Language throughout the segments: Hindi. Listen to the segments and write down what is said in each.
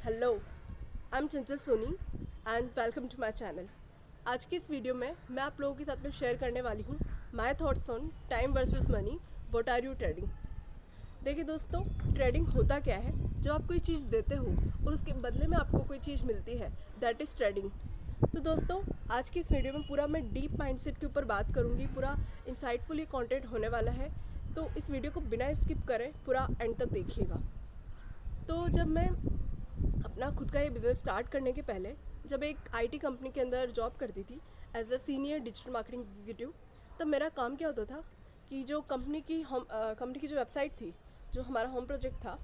Hello, I am Chanchal Soni and welcome to my channel. आज की इस वीडियो में मैं आप लोगों के साथ में शेयर करने वाली हूँ my thoughts on time versus money. What are you trading. देखिए दोस्तों, ट्रेडिंग होता क्या है? जब आप कोई चीज़ देते हो और उसके बदले में आपको कोई चीज़ मिलती है, दैट इज़ ट्रेडिंग। तो दोस्तों, आज की इस वीडियो में पूरा मैं डीप माइंडसेट के ऊपर बात करूँगी। पूरा इंसाइटफुल ये कंटेंट होने वाला है, तो इस वीडियो को बिना स्किप करें पूरा एंड तक देखिएगा। तो जब मैं अपना खुद का ये बिज़नेस स्टार्ट करने के पहले जब एक आईटी कंपनी के अंदर जॉब करती थी as a senior digital marketing executive, तब मेरा काम क्या होता था कि जो कंपनी की जो वेबसाइट थी, जो हमारा होम प्रोजेक्ट था,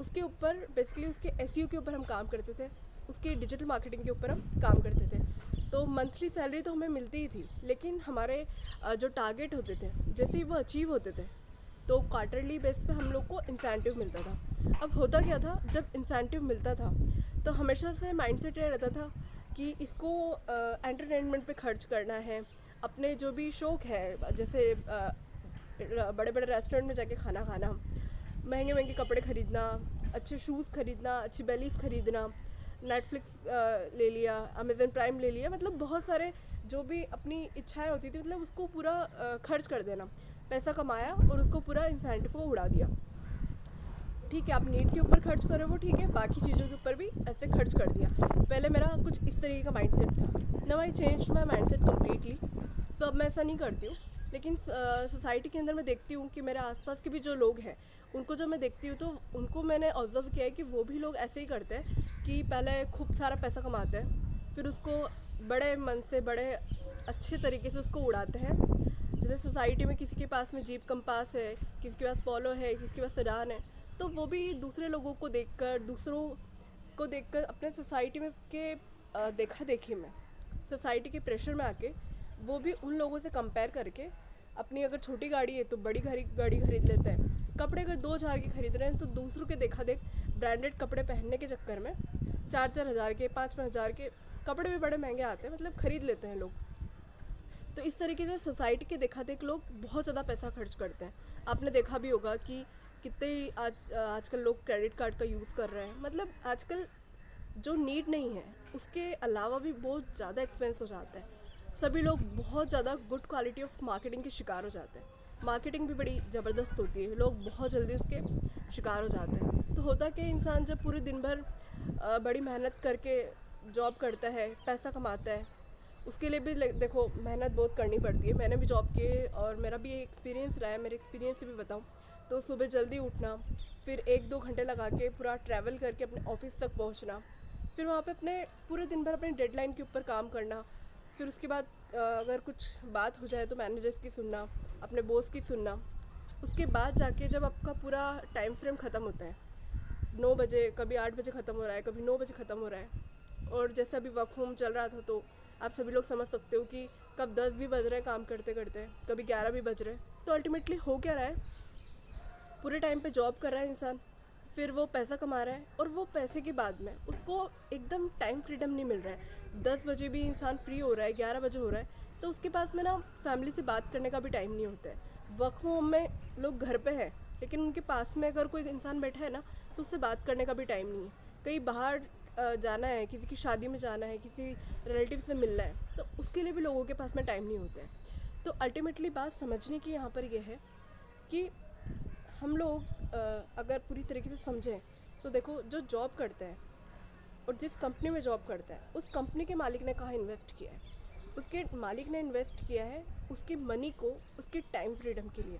उसके ऊपर बेसिकली उसके एसईओ के ऊपर हम काम करते थे, उसके डिजिटल मार्केटिंग के ऊपर हम काम करते थे। तो मंथली सैलरी तो हमें मिलती ही थी, लेकिन हमारे जो टारगेट होते थे जैसे ही वो अचीव होते थे तो क्वार्टरली बेस पे हम लोग को इंसेंटिव मिलता था। अब होता क्या था, जब इंसेंटिव मिलता था तो हमेशा से माइंडसेट ये रहता था कि इसको एंटरटेनमेंट पे खर्च करना है, अपने जो भी शौक़ है, जैसे बड़े बड़े रेस्टोरेंट में जाके खाना खाना, महंगे महंगे कपड़े ख़रीदना, अच्छे शूज़ ख़रीदना, अच्छी बेलीज ख़रीदना, नेटफ्लिक्स ले लिया, अमेज़न प्राइम ले लिया, मतलब बहुत सारे जो भी अपनी इच्छाएं होती थी, मतलब उसको पूरा खर्च कर देना। पैसा कमाया और उसको पूरा इंसेंटिव को उड़ा दिया। ठीक है, आप नीड के ऊपर खर्च करो वो ठीक है, बाकी चीज़ों के ऊपर भी ऐसे खर्च कर दिया। पहले मेरा कुछ इस तरीके का माइंडसेट था। Now I change my mindset completely. So अब मैं ऐसा नहीं करती हूँ, लेकिन सोसाइटी के अंदर मैं देखती हूँ कि मेरे आसपास के भी जो लोग हैं उनको जब मैं देखती हूँ तो उनको मैंने ऑब्जर्व किया है कि वो भी लोग ऐसे ही करते हैं कि पहले खूब सारा पैसा कमाते हैं, फिर उसको बड़े मन से बड़े अच्छे तरीके से उसको उड़ाते हैं। जैसे सोसाइटी में किसी के पास में जीप कंपास है, किसी के पास पोलो है, किसी के पास सेडान है, तो वो भी दूसरे लोगों को देखकर अपने सोसाइटी में के देखा देखी में, सोसाइटी के प्रेशर में आके वो भी उन लोगों से कंपेयर करके अपनी अगर छोटी गाड़ी है तो बड़ी गाड़ी खरीद लेते हैं। कपड़े अगर 2,000 के खरीद रहे हैं तो दूसरों के देखा देख ब्रांडेड कपड़े पहनने के चक्कर में 4-4 हज़ार के 5-5 हज़ार के कपड़े भी बड़े महंगे आते हैं, मतलब ख़रीद लेते हैं लोग। तो इस तरीके से सोसाइटी के देखा देख लोग बहुत ज़्यादा पैसा खर्च करते हैं। आपने देखा भी होगा कि कितने आजकल लोग क्रेडिट कार्ड का यूज़ कर रहे हैं। मतलब आजकल जो नीड नहीं है उसके अलावा भी बहुत ज़्यादा एक्सपेंस हो जाता है। सभी लोग बहुत ज़्यादा गुड क्वालिटी ऑफ मार्केटिंग के शिकार हो जाते हैं। मार्केटिंग भी बड़ी ज़बरदस्त होती है, लोग बहुत जल्दी उसके शिकार हो जाते हैं। तो होता कि इंसान जब पूरे दिन भर बड़ी मेहनत करके जॉब करता है, पैसा कमाता है, उसके लिए भी देखो मेहनत बहुत करनी पड़ती है। मैंने भी जॉब की है और मेरा भी एक्सपीरियंस रहा है। मेरे एक्सपीरियंस से भी बताऊँ तो सुबह जल्दी उठना, फिर 1-2 घंटे लगा के पूरा ट्रैवल करके अपने ऑफिस तक पहुंचना, फिर वहाँ पे अपने पूरे दिन भर अपने डेडलाइन के ऊपर काम करना, फिर उसके बाद अगर कुछ बात हो जाए तो मैनेजर्स की सुनना, अपने बॉस की सुनना। उसके बाद जाके जब आपका पूरा टाइम फ्रेम ख़त्म होता है, 9 बजे, कभी 8 बजे ख़त्म हो रहा है, कभी 9 बजे ख़त्म हो रहा है, और जैसे अभी वर्क फ्रॉम चल रहा था तो आप सभी लोग समझ सकते हो कि कब 10 भी बज रहे हैं काम करते करते, कभी 11 भी बज रहे हैं। तो अल्टीमेटली हो क्या रहा है, पूरे टाइम पे जॉब कर रहा है इंसान, फिर वो पैसा कमा रहा है और वो पैसे के बाद में उसको एकदम टाइम फ्रीडम नहीं मिल रहा है। 10 बजे भी इंसान फ्री हो रहा है, 11 बजे हो रहा है, तो उसके पास में ना फैमिली से बात करने का भी टाइम नहीं होता है। वर्क फ्रॉम होम में लोग घर पे हैं, लेकिन उनके पास में अगर कोई इंसान बैठा है ना तो उससे बात करने का भी टाइम नहीं है। कहीं बाहर जाना है, किसी की शादी में जाना है, किसी रिलेटिव से मिलना है, तो उसके लिए भी लोगों के पास में टाइम नहीं होता है। तो अल्टीमेटली बात समझने की यहाँ पर यह है कि हम लोग अगर पूरी तरीके से समझें तो देखो, जो जॉब करते हैं और जिस कंपनी में जॉब करता है उस कंपनी के मालिक ने कहाँ इन्वेस्ट किया है? उसके मालिक ने इन्वेस्ट किया है उसकी मनी को उसके टाइम फ्रीडम के लिए।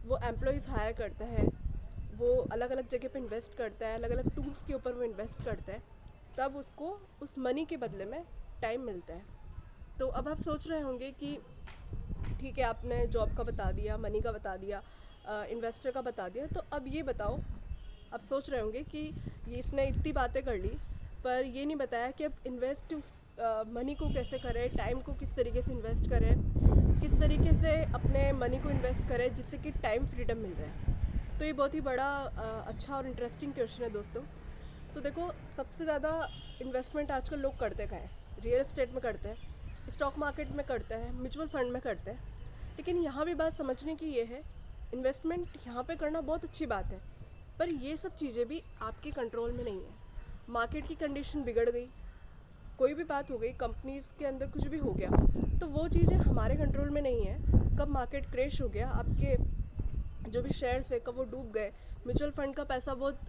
वो एम्प्लॉयज़ हायर करता है, वो अलग अलग जगह पे इन्वेस्ट करता है, अलग अलग टूल्स के ऊपर वो इन्वेस्ट करता है, तब उसको उस मनी के बदले में टाइम मिलता है। तो अब आप सोच रहे होंगे कि ठीक है, आपने जॉब का बता दिया, मनी का बता दिया, इन्वेस्टर का बता दिया, तो अब ये बताओ, आप सोच रहे होंगे कि ये इसने इतनी बातें कर ली पर ये नहीं बताया कि अब इन्वेस्ट उस मनी को कैसे करें, टाइम को किस तरीके से इन्वेस्ट करें, किस तरीके से अपने मनी को इन्वेस्ट करें जिससे कि टाइम फ्रीडम मिल जाए। तो ये बहुत ही बड़ा अच्छा और इंटरेस्टिंग क्वेश्चन है दोस्तों। तो देखो, सबसे ज़्यादा इन्वेस्टमेंट आजकल लोग करते कहाँ हैं? रियल एस्टेट में करते हैं, स्टॉक मार्केट में करते हैं, म्यूचुअल फंड में करते हैं। लेकिन यहाँ भी बात समझने की ये है, इन्वेस्टमेंट यहाँ पे करना बहुत अच्छी बात है, पर ये सब चीज़ें भी आपके कंट्रोल में नहीं है। मार्केट की कंडीशन बिगड़ गई, कोई भी बात हो गई, कंपनीज के अंदर कुछ भी हो गया, तो वो चीज़ें हमारे कंट्रोल में नहीं है। कब मार्केट क्रैश हो गया, आपके जो भी शेयर्स है कब वो डूब गए, म्यूचुअल फंड का पैसा बहुत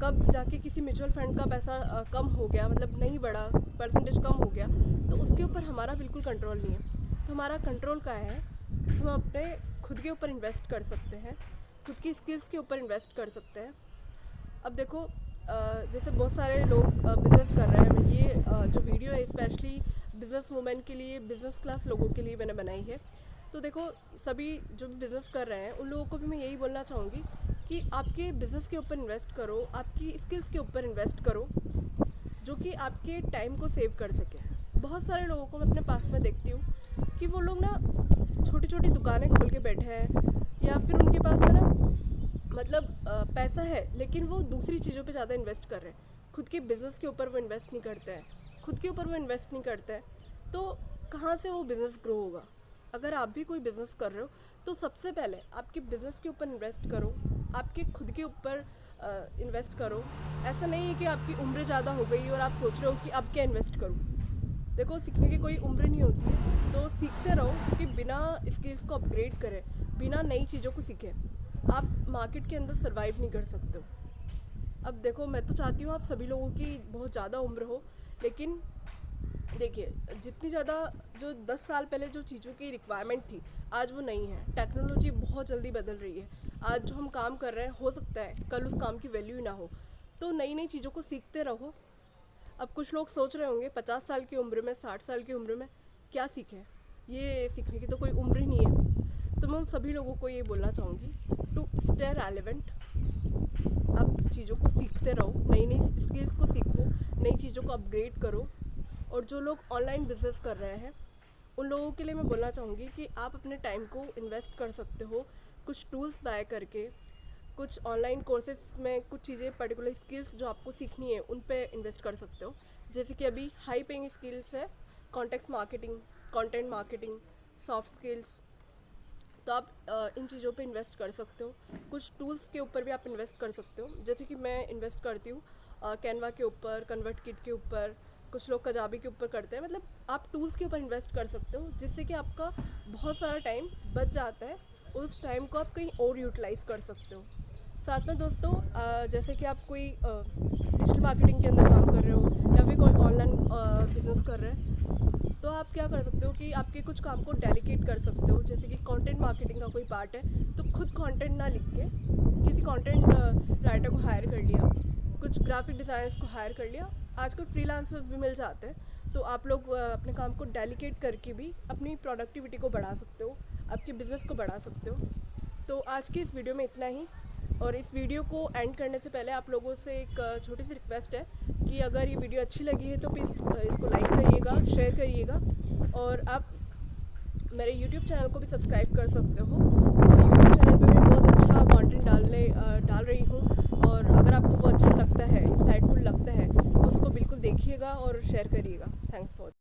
कब जाके किसी म्यूचुअल फंड का पैसा कम हो गया, मतलब नहीं बढ़ा, परसेंटेज कम हो गया, तो उसके ऊपर हमारा बिल्कुल कंट्रोल नहीं है। तो हमारा कंट्रोल क्या है, हम अपने खुद के ऊपर इन्वेस्ट कर सकते हैं, खुद की स्किल्स के ऊपर इन्वेस्ट कर सकते हैं। अब देखो जैसे बहुत सारे लोग बिज़नेस कर रहे हैं, ये जो वीडियो है स्पेशली बिज़नेस वूमेन के लिए, बिज़नेस क्लास लोगों के लिए मैंने बनाई है। तो देखो सभी जो भी बिज़नेस कर रहे हैं उन लोगों को भी मैं यही बोलना चाहूँगी कि आपके बिज़नेस के ऊपर इन्वेस्ट करो, आपकी स्किल्स के ऊपर इन्वेस्ट करो, जो कि आपके टाइम को सेव कर सके। बहुत सारे लोगों को मैं अपने पास में देखती हूँ कि वो लोग ना छोटी छोटी दुकानें खोल के बैठे हैं, या फिर उनके पास में ना मतलब पैसा है लेकिन वो दूसरी चीज़ों पे ज़्यादा इन्वेस्ट कर रहे हैं, खुद के बिज़नेस के ऊपर वो इन्वेस्ट नहीं करते हैं, खुद के ऊपर वो इन्वेस्ट नहीं करते हैं। तो कहाँ से वो बिज़नेस ग्रो होगा? अगर आप भी कोई बिज़नेस कर रहे हो तो सबसे पहले आपके बिज़नेस के ऊपर इन्वेस्ट करो, आपके खुद के ऊपर इन्वेस्ट करो। ऐसा नहीं है कि आपकी उम्र ज़्यादा हो गई और आप सोच रहे हो कि अब क्या इन्वेस्ट करूँ। देखो सीखने की कोई उम्र नहीं होती है, तो सीखते रहो, क्योंकि बिना स्किल्स को अपग्रेड करे, बिना नई चीज़ों को सीखे आप मार्केट के अंदर सर्वाइव नहीं कर सकते हो। अब देखो मैं तो चाहती हूँ आप सभी लोगों की बहुत ज़्यादा उम्र हो, लेकिन देखिए जितनी ज़्यादा जो 10 साल पहले जो चीज़ों की रिक्वायरमेंट थी आज वो नहीं है। टेक्नोलॉजी बहुत जल्दी बदल रही है, आज जो हम काम कर रहे हैं हो सकता है कल उस काम की वैल्यू ही ना हो। तो नई नई चीज़ों को सीखते रहो। अब कुछ लोग सोच रहे होंगे 50 साल की उम्र में, 60 साल की उम्र में क्या सीखें, ये सीखने की तो कोई उम्र ही नहीं है। तो मैं उन सभी लोगों को ये बोलना चाहूँगी टू स्टे रेलेवेंट। आप चीज़ों को सीखते रहो, नई नई स्किल्स को सीखो, नई चीज़ों को अपग्रेड करो। और जो लोग ऑनलाइन बिजनेस कर रहे हैं उन लोगों के लिए मैं बोलना चाहूँगी कि आप अपने टाइम को इन्वेस्ट कर सकते हो, कुछ टूल्स बाय करके, कुछ ऑनलाइन कोर्सेज में कुछ चीज़ें पर्टिकुलर स्किल्स जो आपको सीखनी है उन पे इन्वेस्ट कर सकते हो। जैसे कि अभी हाई पेइंग स्किल्स है context marketing, content marketing, soft skills, तो आप इन चीज़ों पे इन्वेस्ट कर सकते हो। कुछ टूल्स के ऊपर भी आप इन्वेस्ट कर सकते हो, जैसे कि मैं इन्वेस्ट करती हूँ कैनवा के ऊपर, कन्वर्टकिट के ऊपर, कुछ लोग कजाबी के ऊपर करते हैं। मतलब आप टूल्स के ऊपर इन्वेस्ट कर सकते हो, जिससे कि आपका बहुत सारा टाइम बच जाता है, उस टाइम को आप कहीं और यूटिलाइज़ कर सकते हो। साथ में दोस्तों जैसे कि आप कोई डिजिटल मार्केटिंग के अंदर काम कर रहे हो या फिर कोई ऑनलाइन बिजनेस कर रहे हैं, तो आप क्या कर सकते हो कि आपके कुछ काम को डेलीकेट कर सकते हो। जैसे कि कंटेंट मार्केटिंग का कोई पार्ट है तो खुद कंटेंट ना लिख के किसी कंटेंट राइटर को हायर कर लिया, कुछ ग्राफिक डिज़ाइनर्स को हायर कर लिया। आजकल फ्रीलांसर्स भी मिल जाते हैं, तो आप लोग अपने काम को डेलीकेट करके भी अपनी प्रोडक्टिविटी को बढ़ा सकते हो, आपके बिज़नेस को बढ़ा सकते हो। तो आज की इस वीडियो में इतना ही, और इस वीडियो को एंड करने से पहले आप लोगों से एक छोटी सी रिक्वेस्ट है कि अगर ये वीडियो अच्छी लगी है तो प्लीज़ इसको लाइक करिएगा, शेयर करिएगा, और आप मेरे YouTube चैनल को भी सब्सक्राइब कर सकते हो। YouTube चैनल पे मैं बहुत अच्छा कंटेंट डाल रही हूँ, और अगर आपको वो अच्छा लगता है, इंसाइटफुल लगता है, तो उसको बिल्कुल देखिएगा और शेयर करिएगा। Thanks for